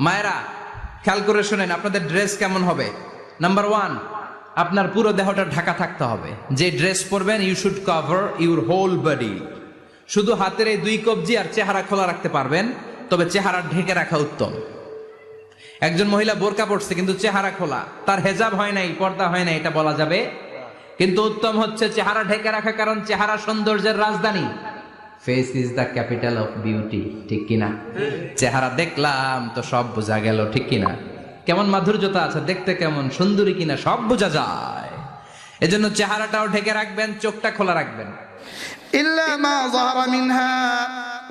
মায়েরা খেয়াল করে শুনেন, আপনাদের ড্রেস কেমন হবে। নাম্বার 1, আপনার পুরো দেহটা ঢাকা থাকতে হবে। যে ড্রেস পরবেন you should cover your whole body. শুধু হাতের এই 2 কবজি আর চেহারা খোলা রাখতে পারবেন, তবে চেহারা ঢেকে রাখা উত্তম। একজন মহিলা বোরকা পড়ছে কিন্তু চেহারা খোলা, তার হেজাব হয় নাই, পর্দা হয় নাই, এটা বলা যাবে। কিন্তু উত্তম হচ্ছে চেহারা ঢেকে রাখা, কারণ চেহারা সৌন্দর্যের রাজধানী। Face is the capital of beauty, ঠিক কিনা? চেহারা দেখলাম তো সব বোঝা গেল, ঠিক কিনা? কেমন মাধুর্যতা আছে, দেখতে কেমন সুন্দরী কিনা সব বোঝা যায়। এজন্য চেহারাটাও ঢেকে রাখবেন, চোখটা খোলা রাখবেন। إلا ما ظهر منها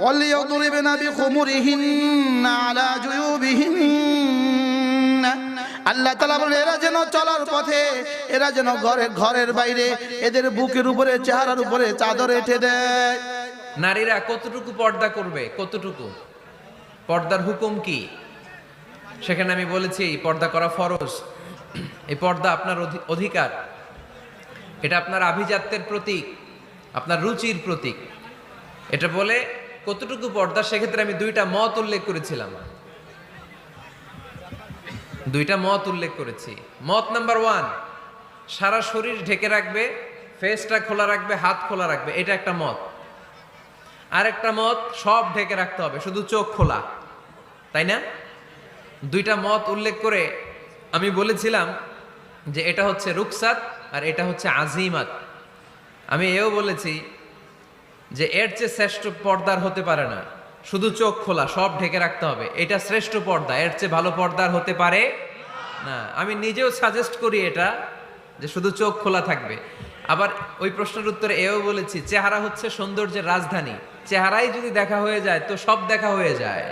وليضربن بخمرهن على جيوبهن। আল্লাহ তাআলা বলেন, এরা যেন চলার পথে, এরা যেন ঘরের বাইরে এদের বুকের উপরে, চেহারার উপরে চাদর এঁটে দেয়। নারীরা কতটুকু পর্দা করবে, কতটুকু পর্দার হুকুম কি, সেখানে আমি বলেছি পর্দা করা ফরজ। এই পর্দা আপনার অধিকার, এটা আপনার আভিজাত্যের প্রতীক, আপনার রুচির প্রতীক। এটা বলে কতটুকু পর্দা, সেক্ষেত্রে আমি 2টা মত উল্লেখ করেছিলাম। 2টা মত উল্লেখ করেছি। মত নাম্বার 1, সারা শরীর ঢেকে রাখবে, ফেসটা খোলা রাখবে, হাত খোলা রাখবে, এটা একটা মত। আরেকটা মত, সব ঢেকে রাখতে হবে, শুধু চোখ খোলা, তাই না? 2টা মত উল্লেখ করে আমি বলেছিলাম যে এটা হচ্ছে রুকসাত আর এটা হচ্ছে আজিমাত। আমি এও বলেছি যে এর চেয়ে শ্রেষ্ঠ পর্দার হতে পারে না, শুধু চোখ খোলা, সব ঢেকে রাখতে হবে, এটা শ্রেষ্ঠ পর্দা, এর চেয়ে ভালো পর্দার হতে পারে না। আমি নিজেও সাজেস্ট করি এটা, যে শুধু চোখ খোলা থাকবে। আবার ওই প্রশ্নের উত্তরে এও বলেছি চেহারা হচ্ছে সৌন্দর্যের রাজধানী, চেহারাই যদি দেখা হয়ে যায় তো সব দেখা হয়ে যায়,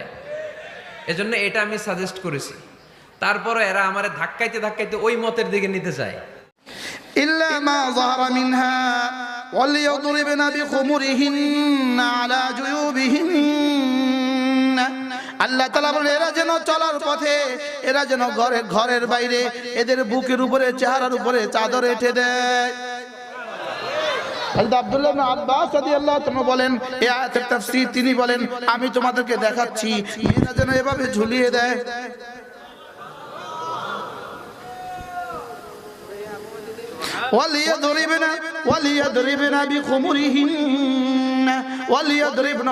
এজন্য এটা আমি সাজেস্ট করেছি। তারপরে এরা আমারে ধাক্কাইতে ধাক্কাইতে ওই মতের দিকে নিতে চায়। إلا ما ظهر منها وليضربن بخمرهن على جيوبهن। আল্লাহ তাআলা বলেন, এরা যেন চলার পথে, এরা যেন ঘরের বাইরে এদের বুকের উপরে, চেহারার উপরে চাদর এঁটে দেয়। হযরত আব্দুল্লাহ ইবনে আব্বাস রাদিয়াল্লাহু তাআলা বলেন, এই আয়াতের তাফসীর তিনি বলেন, আমি তোমাদেরকে দেখাচ্ছি এরা যেন এভাবে ঝুলিয়ে দেয়। وليضربن بخمرهن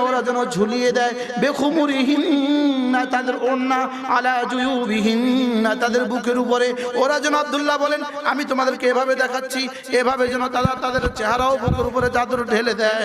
ওরা যেন ঝুলিয়ে দেয়, বেখুমুরিহিন, তাদের ওড়না, আলা জুয়ুবিহিন, তাদের বুকের উপরে। ওরা যেন, আব্দুল্লাহ বলেন, আমি তোমাদেরকে এভাবে দেখাচ্ছি, এভাবে যেন তারা তাদের চেহারাও বুকের উপরে চাদর ঢেলে দেয়।